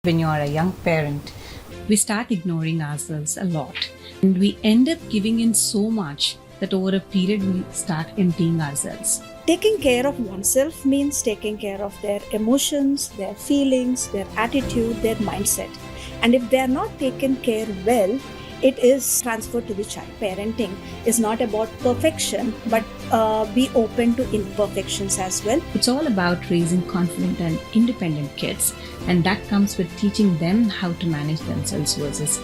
When you are a young parent, we start ignoring ourselves a lot. And we end up giving in so much that over a period we start emptying ourselves. Taking care of oneself means taking care of their emotions, their feelings, their attitude, their mindset. And if they are not taken care well, it is transferred to the child. Parenting is not about perfection, but be open to imperfections as well. It's all about raising confident and independent kids, and that comes with teaching them how to manage themselves versus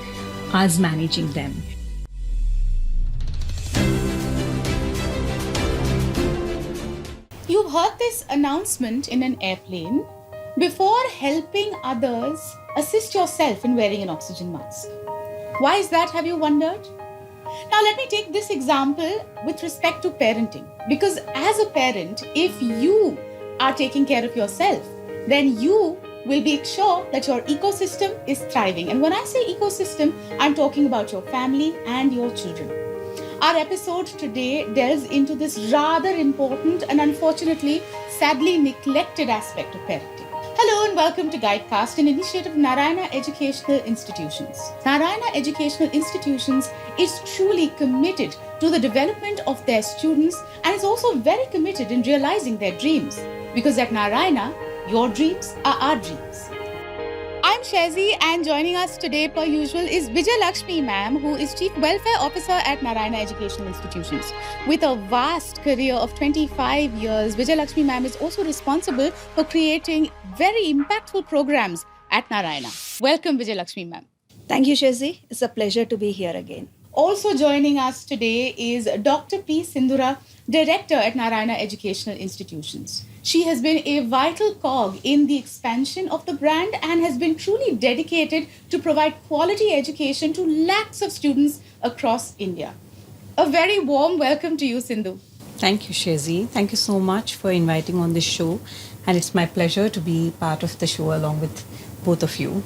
us managing them. You've heard this announcement in an airplane. Before helping others, assist yourself in wearing an oxygen mask. Why is that, have you wondered? Now let me take this example with respect to parenting. Because as a parent, if you are taking care of yourself, then you will be sure that your ecosystem is thriving. And when I say ecosystem, I'm talking about your family and your children. Our episode today delves into this rather important and unfortunately, sadly neglected aspect of parenting. Hello and welcome to Guidecast, an initiative of Narayana Educational Institutions. Narayana Educational Institutions is truly committed to the development of their students and is also very committed in realizing their dreams. Because at Narayana, your dreams are our dreams. I'm Shazi, and joining us today per usual is Vijay Lakshmi ma'am, who is Chief Welfare Officer at Narayana Educational Institutions. With a vast career of 25 years, Vijay Lakshmi ma'am is also responsible for creating very impactful programs at Narayana. Welcome Vijay Lakshmi ma'am. Thank you, Shazi. It's a pleasure to be here again. Also joining us today is Dr. P. Sindhura, Director at Narayana Educational Institutions. She has been a vital cog in the expansion of the brand and has been truly dedicated to provide quality education to lakhs of students across India. A very warm welcome to you, Sindhu. Thank you, Shazi. Thank you so much for inviting on this show. And it's my pleasure to be part of the show along with both of you.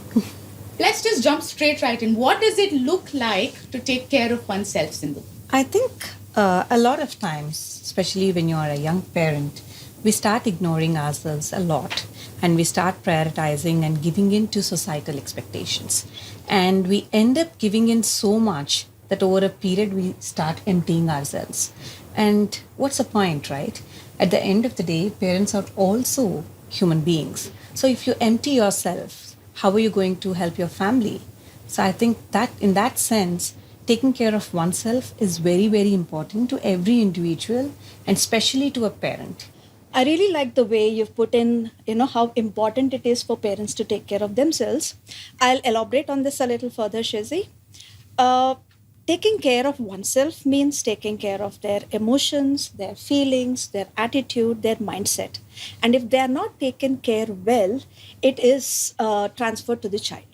Let's just jump straight right in. What does it look like to take care of oneself, Sindhu? I think a lot of times, especially when you are a young parent, we start ignoring ourselves a lot and we start prioritizing and giving in to societal expectations. And we end up giving in so much that over a period we start emptying ourselves. And what's the point, right? At the end of the day, parents are also human beings. So if you empty yourself, how are you going to help your family? So I think that in that sense, taking care of oneself is very, very important to every individual and especially to a parent. I really like the way you've put in, how important it is for parents to take care of themselves. I'll elaborate on this a little further, Shazi. Taking care of oneself means taking care of their emotions, their feelings, their attitude, their mindset. And if they are not taken care well, it is transferred to the child.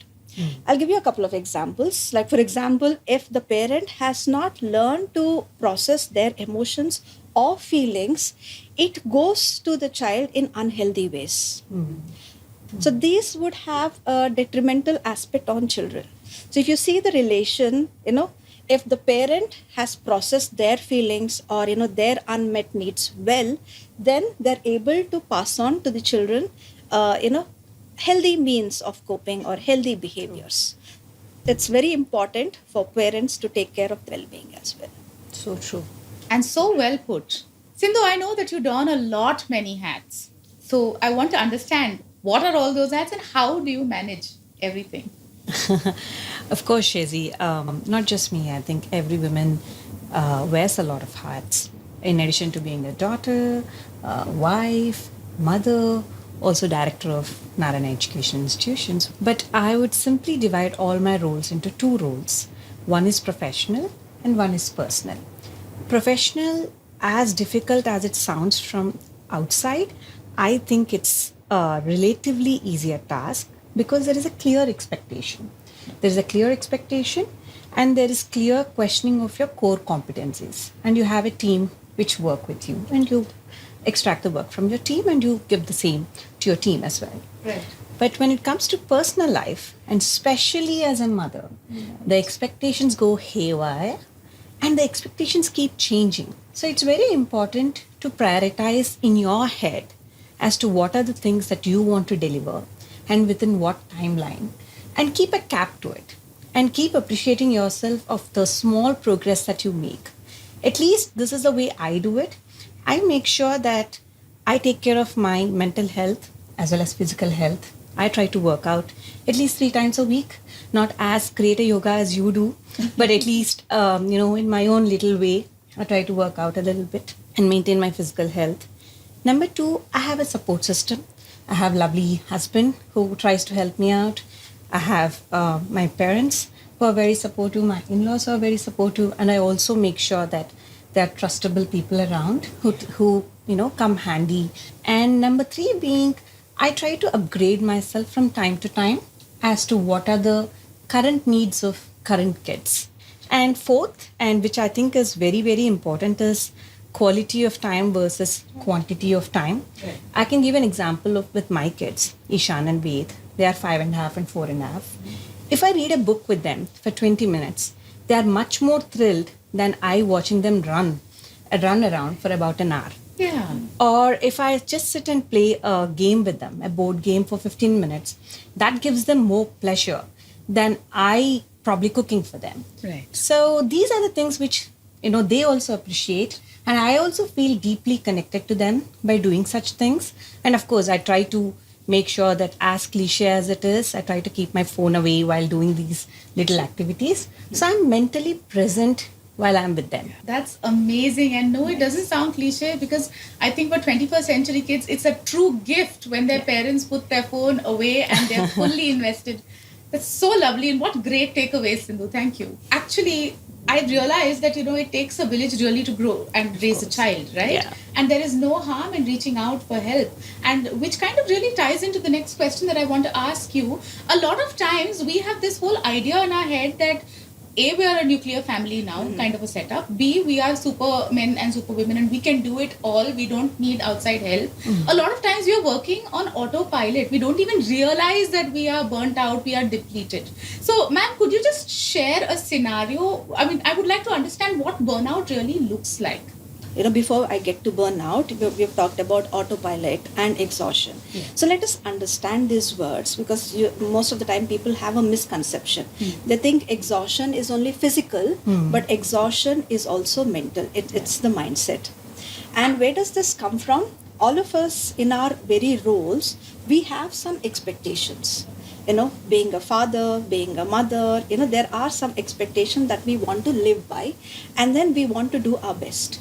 I'll give you a couple of examples. Like, for example, if the parent has not learned to process their emotions or feelings, it goes to the child in unhealthy ways. So these would have a detrimental aspect on children. So if you see the relation, if the parent has processed their feelings or, their unmet needs well, then they're able to pass on to the children, healthy means of coping or healthy behaviors. It's very important for parents to take care of well-being as well. So true. And so well put. Sindhu, I know that you don many hats. So I want to understand what are all those hats and how do you manage everything? Of course, Shazi, not just me, I think every woman wears a lot of hats. In addition to being a daughter, wife, mother, also director of Narayana Education Institutions. But I would simply divide all my roles into two roles. One is professional and one is personal. Professional, as difficult as it sounds from outside, I think it's a relatively easier task because there is a clear expectation. There is a clear expectation and there is clear questioning of your core competencies. And you have a team which work with you and you extract the work from your team and you give the same to your team as well. Right. But when it comes to personal life, and especially as a mother, the expectations go haywire and the expectations keep changing. So it's very important to prioritize in your head as to what are the things that you want to deliver and within what timeline, and keep a cap to it, and keep appreciating yourself of the small progress that you make. At least this is the way I do it. I make sure that I take care of my mental health as well as physical health. I try to work out at least 3 times a week, not as great a yoga as you do, but at least, in my own little way, I try to work out a little bit and maintain my physical health. Number two, I have a support system. I have a lovely husband who tries to help me out. I have my parents who are very supportive. My in-laws are very supportive, and I also make sure that there are trustable people around who come handy. And number three being, I try to upgrade myself from time to time as to what are the current needs of current kids. And fourth, and which I think is very, very important, is quality of time versus quantity of time. Right. I can give an example of with my kids, Ishan and Ved. They are 5.5 and 4.5. If I read a book with them for 20 minutes, they are much more thrilled than I watching them run around for about an hour. Yeah. Or if I just sit and play a game with them, a board game for 15 minutes, that gives them more pleasure than I probably cooking for them. Right. So these are the things which, they also appreciate. And I also feel deeply connected to them by doing such things. And of course, I try to make sure that, as cliche as it is, I try to keep my phone away while doing these little activities. So I'm mentally present while I'm with them. That's amazing. And no, it doesn't sound cliche, because I think for 21st century kids, it's a true gift when their parents put their phone away and they're fully invested. That's so lovely. And what great takeaways, Sindhu. Thank you. Actually, I realized that, it takes a village really to grow and raise a child, right? Yeah. And there is no harm in reaching out for help. And which kind of really ties into the next question that I want to ask you. A lot of times we have this whole idea in our head that A, we are a nuclear family now, kind of a setup. B, we are supermen and superwomen and we can do it all. We don't need outside help. A lot of times we are working on autopilot. We don't even realize that we are burnt out, we are depleted. So, ma'am, could you just share a scenario? I mean, I would like to understand what burnout really looks like. Before I get to burnout, we've talked about autopilot and exhaustion. Yeah. So let us understand these words, because most of the time people have a misconception. They think exhaustion is only physical, but exhaustion is also mental. It's the mindset. And where does this come from? All of us in our very roles, we have some expectations. Being a father, being a mother, there are some expectations that we want to live by, and then we want to do our best.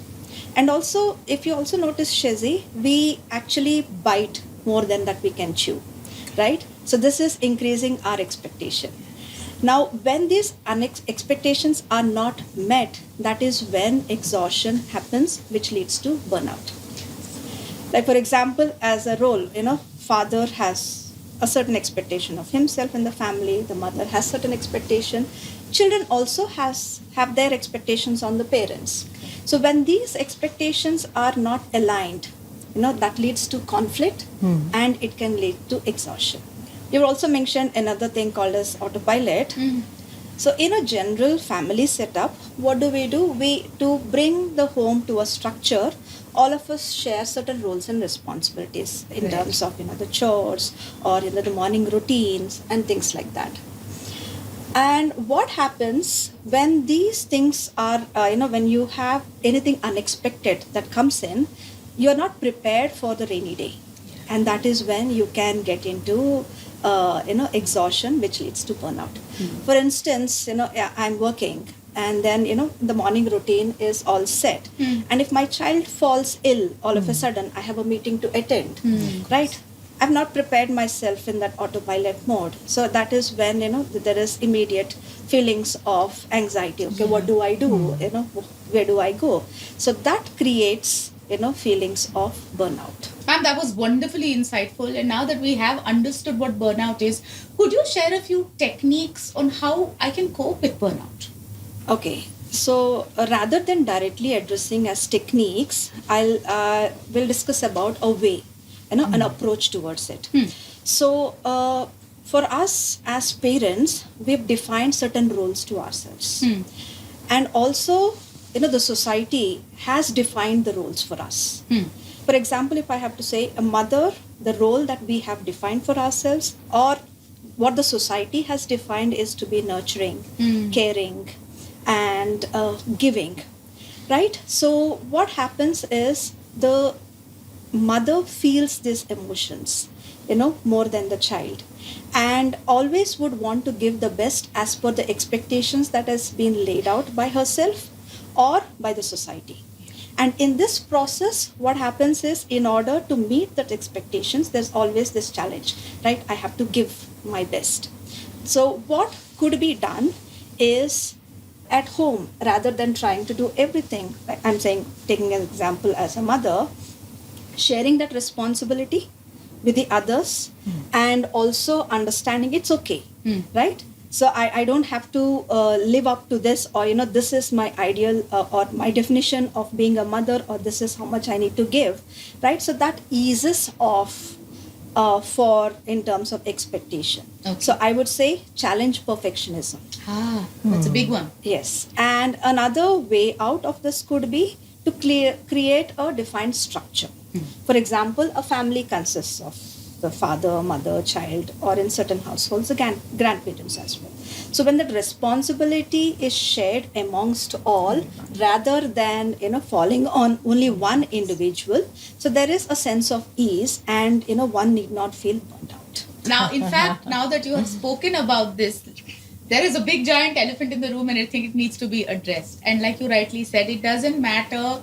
And also, if you also notice, Shezi, we actually bite more than that we can chew, right? So this is increasing our expectation. Now, when these expectations are not met, that is when exhaustion happens, which leads to burnout. Like, for example, as a role, father has a certain expectation of himself in the family, the mother has certain expectation. Children also have their expectations on the parents. So when these expectations are not aligned, that leads to conflict and it can lead to exhaustion. You also mentioned another thing called as autopilot. So in a general family setup, what do? To bring the home to a structure, all of us share certain roles and responsibilities in terms of, the chores or, the morning routines and things like that. And what happens when these things are, when you have anything unexpected that comes in, you are not prepared for the rainy day. And that is when you can get into, exhaustion, which leads to burnout. For instance, I'm working and then, the morning routine is all set. And if my child falls ill, all of a sudden, I have a meeting to attend, right? I've not prepared myself in that autopilot mode. So that is when, there is immediate feelings of anxiety. Okay, what do I do? Where do I go? So that creates, feelings of burnout. Ma'am, that was wonderfully insightful. And now that we have understood what burnout is, could you share a few techniques on how I can cope with burnout? Okay. So rather than directly addressing as techniques, we'll discuss about a way, an approach towards it. So for us as parents, we've defined certain roles to ourselves. And also, the society has defined the roles for us. For example, if I have to say a mother, the role that we have defined for ourselves or what the society has defined is to be nurturing, caring, and giving, right? So what happens is the mother feels these emotions, more than the child, and always would want to give the best as per the expectations that has been laid out by herself or by the society. And in this process, what happens is in order to meet that expectations, there's always this challenge, right? I have to give my best. So what could be done is at home, rather than trying to do everything, like I'm saying, taking an example as a mother, sharing that responsibility with the others and also understanding it's okay, right? So I don't have to live up to this, or this is my ideal or my definition of being a mother, or this is how much I need to give, right? So that eases off for in terms of expectation. Okay. So I would say challenge perfectionism. That's a big one. Yes, and another way out of this could be to create a defined structure. For example, a family consists of the father, mother, child, or in certain households, the grandparents as well. So when that responsibility is shared amongst all, rather than falling on only one individual, so there is a sense of ease, and one need not feel burnt out. Now, in fact, now that you have spoken about this, there is a big giant elephant in the room, and I think it needs to be addressed. And like you rightly said, it doesn't matter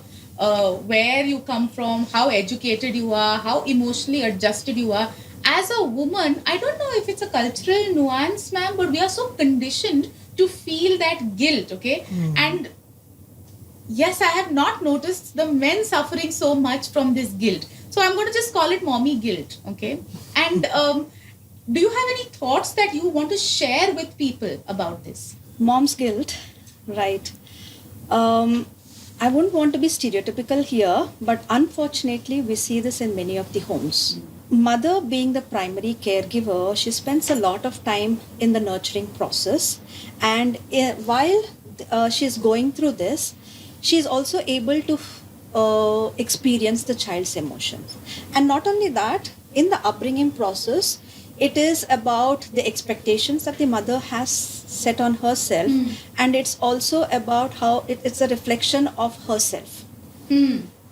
where you come from, how educated you are, how emotionally adjusted you are. As a woman, I don't know if it's a cultural nuance, ma'am, but we are so conditioned to feel that guilt, okay? And yes, I have not noticed the men suffering so much from this guilt. So I'm going to just call it mommy guilt, okay? And do you have any thoughts that you want to share with people about this? Mom's guilt, right? I wouldn't want to be stereotypical here, but unfortunately, we see this in many of the homes. Mother, being the primary caregiver, she spends a lot of time in the nurturing process, and while she's going through this, she's also able to experience the child's emotions. And not only that, in the upbringing process, it is about the expectations that the mother has set on herself, and it's also about how it's a reflection of herself,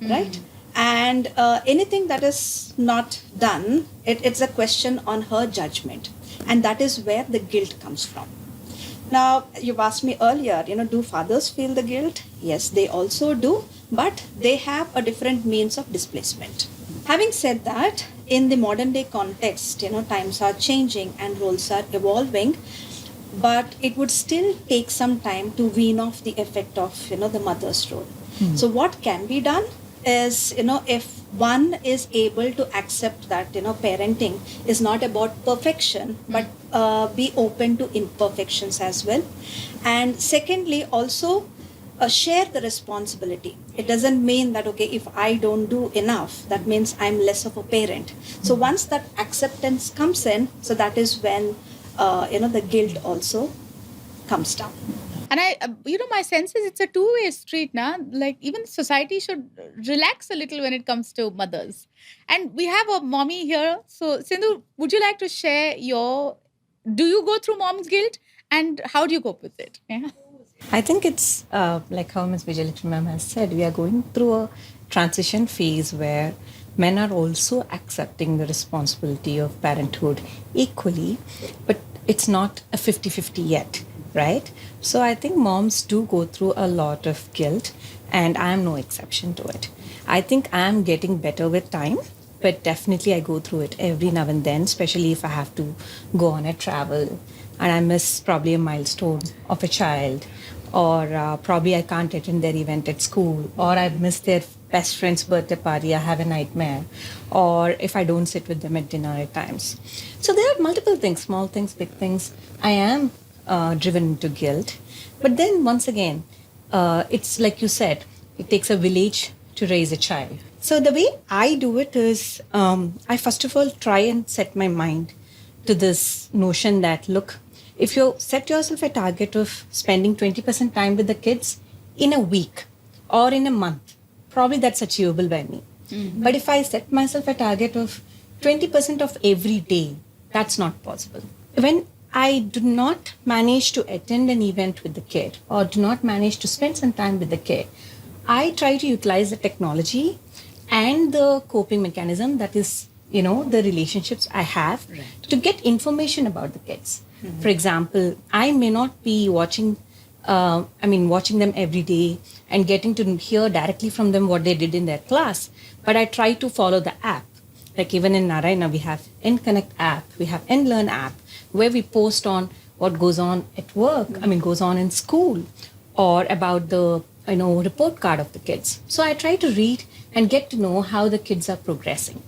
right? And anything that is not done, it's a question on her judgment, and that is where the guilt comes from. Now, you've asked me earlier, do fathers feel the guilt? Yes, they also do, but they have a different means of displacement. Having said that, in the modern day context, times are changing and roles are evolving, but it would still take some time to wean off the effect of, the mother's role. So what can be done is, if one is able to accept that, parenting is not about perfection, but be open to imperfections as well. And secondly, also share the responsibility. It doesn't mean that, okay, if I don't do enough, that means I'm less of a parent. So once that acceptance comes in, so that is when, the guilt also comes down. And my sense is it's a two-way street now. Like even society should relax a little when it comes to mothers. And we have a mommy here. So Sindhu, would you like to share do you go through mom's guilt and how do you cope with it? Yeah. I think it's like how Ms. Vijayalakshmi ma'am has said, we are going through a transition phase where men are also accepting the responsibility of parenthood equally, but it's not a 50-50 yet, right? So I think moms do go through a lot of guilt, and I am no exception to it. I think I am getting better with time, but definitely I go through it every now and then, especially if I have to go on a travel and I miss probably a milestone of a child, or probably I can't attend their event at school, or I miss their best friend's birthday party, I have a nightmare, or if I don't sit with them at dinner at times. So there are multiple things, small things, big things. I am driven into guilt. But then once again, it's like you said, it takes a village to raise a child. So the way I do it is, I first of all try and set my mind to this notion that, look, if you set yourself a target of spending 20% time with the kids in a week or in a month, probably that's achievable by me. But if I set myself a target of 20% of every day, that's not possible. When I do not manage to attend an event with the kid or do not manage to spend some time with the kid, I try to utilize the technology and the coping mechanism, that is, the relationships I have, to get information about the kids. For example, I may not be watching them every day and getting to hear directly from them what they did in their class, but I try to follow the app. Like even in Narayana, we have Connect app, we have Learn app, where we post on what goes on at work, goes on in school, or about the report card of the kids. So I try to read and get to know how the kids are progressing.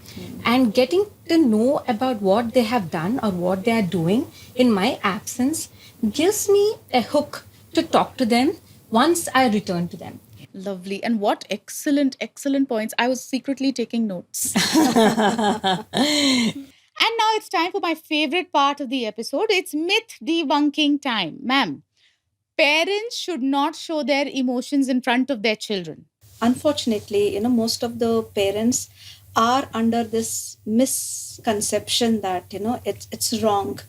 And getting to know about what they have done or what they are doing in my absence gives me a hook to talk to them once I return to them. Lovely. And what excellent, excellent points. I was secretly taking notes. And now it's time for my favorite part of the episode. It's myth debunking time. Ma'am, parents should not show their emotions in front of their children. Unfortunately, most of the parents are under this misconception that, it's wrong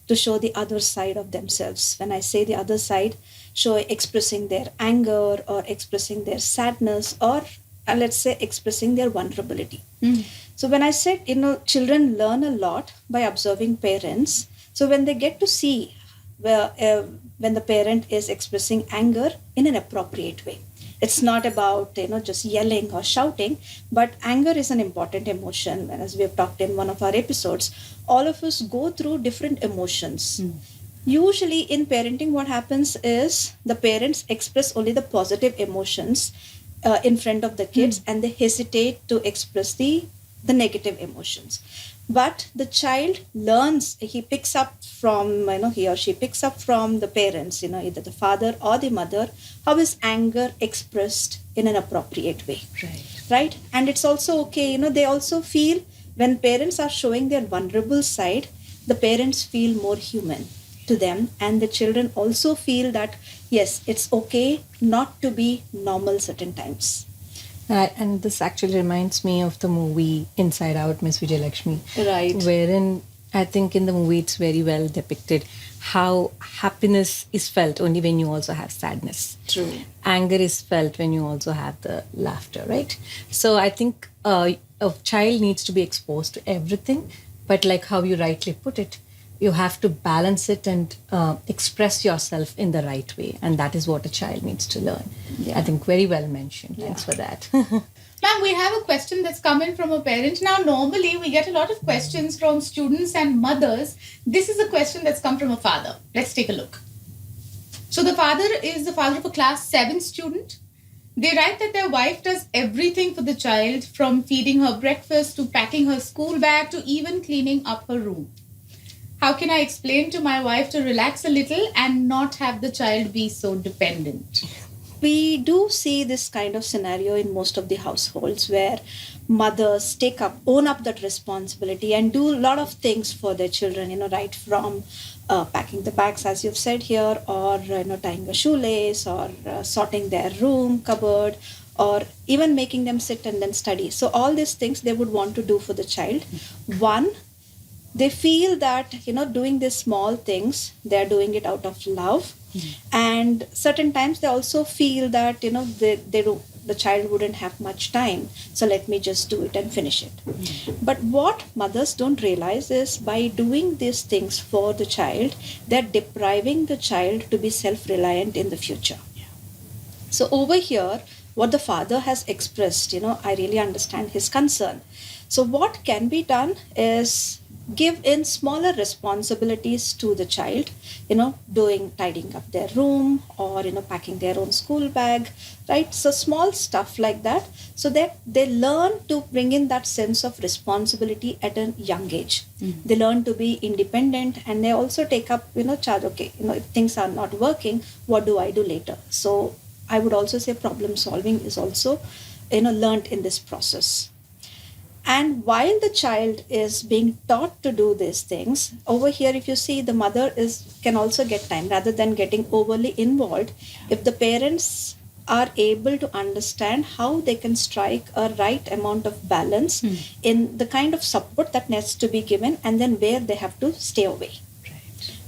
to show the other side of themselves. When I say the other side, expressing their anger or expressing their sadness, or let's say expressing their vulnerability. So when I said, children learn a lot by observing parents. So when they get to see when the parent is expressing anger in an appropriate way, it's not about just yelling or shouting, but anger is an important emotion. And as we have talked in one of our episodes, all of us go through different emotions. Usually in parenting, what happens is the parents express only the positive emotions in front of the kids, and they hesitate to express the negative emotions. But the child learns, he picks up from, he or she picks up from the parents, either the father or the mother, how is anger expressed in an appropriate way. Right? And it's also okay, they also feel when parents are showing their vulnerable side, the parents feel more human to them, and the children also feel that, yes, it's okay not to be normal certain times. And this actually reminds me of the movie Inside Out, Miss Vijayalakshmi. Right. Wherein I think in the movie it's very well depicted how happiness is felt only when you also have sadness. True. Anger is felt when you also have the laughter, right? So I think a child needs to be exposed to everything, but like how you rightly put it, you have to balance it and express yourself in the right way. And that is what a child needs to learn. I think very well mentioned. Thanks for that. Ma'am, we have a question that's come in from a parent. Now, normally we get a lot of questions from students and mothers. This is a question that's come from a father. Let's take a look. So the father is the father of a class 7 student. They write that their wife does everything for the child, from feeding her breakfast to packing her school bag to even cleaning up her room. How can I explain to my wife to relax a little and not have the child be so dependent? We do see this kind of scenario in most of the households where mothers own up that responsibility and do a lot of things for their children, right from packing the bags, as you've said here, or tying a shoelace, or sorting their room cupboard, or even making them sit and then study. So all these things they would want to do for the child. One, they feel that doing these small things, they're doing it out of love. And certain times they also feel that the child wouldn't have much time, so let me just do it and finish it. But what mothers don't realize is, by doing these things for the child, they're depriving the child to be self-reliant in the future. So over here, what the father has expressed, I really understand his concern. So what can be done is give in smaller responsibilities to the child, tidying up their room, or packing their own school bag, right? So small stuff like that, so that they learn to bring in that sense of responsibility at a young age. They learn to be independent, and they also take up charge. Okay, if things are not working, what do I do later? So I would also say problem solving is also learned in this process. And while the child is being taught to do these things, over here, if you see, the mother can also get time rather than getting overly involved. If the parents are able to understand how they can strike a right amount of balance in the kind of support that needs to be given and then where they have to stay away.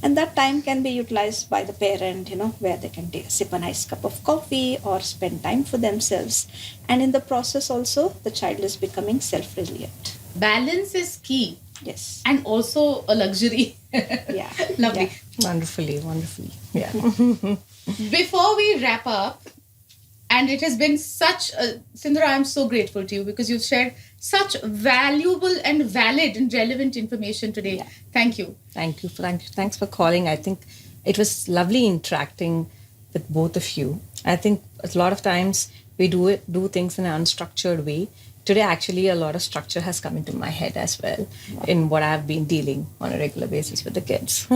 And that time can be utilized by the parent, where they can sip a nice cup of coffee or spend time for themselves. And in the process also, the child is becoming self-resilient. Balance is key. Yes. And also a luxury. Yeah. Lovely. Yeah. Wonderfully. Yeah. Before we wrap up, and it has been such a... Sindhara, I'm so grateful to you because you've shared such valuable and valid and relevant information today. Yeah. Thank you. Thank you. Thanks for calling. I think it was lovely interacting with both of you. I think a lot of times we do things in an unstructured way. Today, actually, a lot of structure has come into my head as well in what I've been dealing on a regular basis with the kids.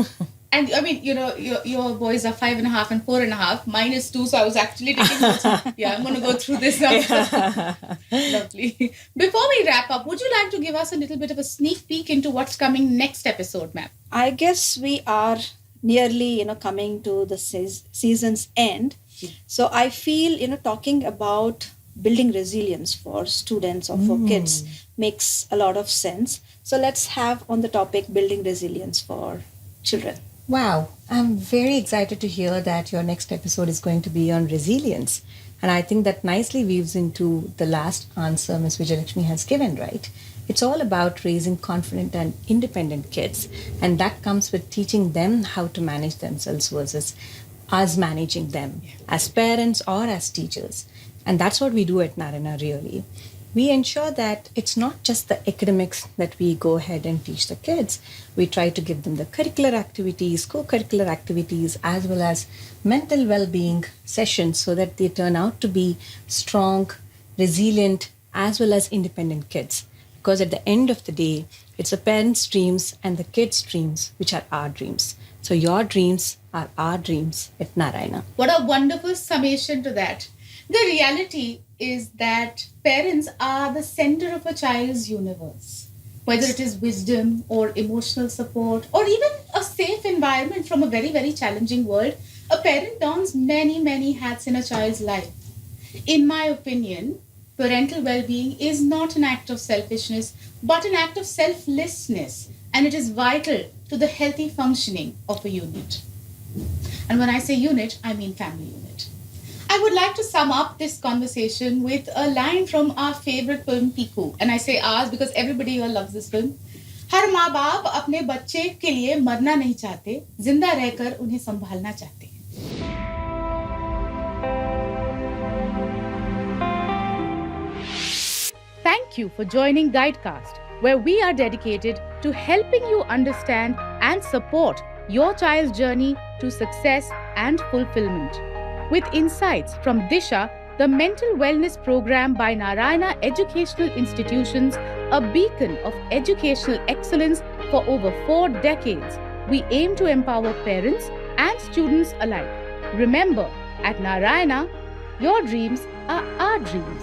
And I mean, your boys are 5.5 and 4.5. Mine is 2, so I was actually taking notes. Yeah, I'm going to go through this now. Lovely. Before we wrap up, would you like to give us a little bit of a sneak peek into what's coming next episode, ma'am? I guess we are nearly, coming to the season's end. So I feel, talking about building resilience for students or for kids makes a lot of sense. So let's have on the topic building resilience for children. Wow, I'm very excited to hear that your next episode is going to be on resilience. And I think that nicely weaves into the last answer Ms. Vijayalakshmi has given, right? It's all about raising confident and independent kids. And that comes with teaching them how to manage themselves versus us managing them as parents or as teachers. And that's what we do at Narayana, really. We ensure that it's not just the academics that we go ahead and teach the kids. We try to give them the curricular activities, co-curricular activities, as well as mental well-being sessions so that they turn out to be strong, resilient, as well as independent kids. Because at the end of the day, it's the parents' dreams and the kids' dreams, which are our dreams. So your dreams are our dreams at Narayana. What a wonderful summation to that. The reality is that parents are the center of a child's universe. Whether it is wisdom or emotional support or even a safe environment from a very, very challenging world, a parent dons many, many hats in a child's life. In my opinion, parental well-being is not an act of selfishness, but an act of selflessness, and it is vital to the healthy functioning of a unit. And when I say unit, I mean family unit. I would like to sum up this conversation with a line from our favorite film, Piku. And I say ours because everybody here loves this film. हर माँ बाप अपने बच्चे के लिए मरना नहीं चाहते, जिंदा रहकर उन्हें संभालना चाहते हैं. Thank you for joining Guidecast, where we are dedicated to helping you understand and support your child's journey to success and fulfillment. With insights from Disha, the mental wellness program by Narayana Educational Institutions, a beacon of educational excellence for over 4 decades, we aim to empower parents and students alike. Remember, at Narayana, your dreams are our dreams.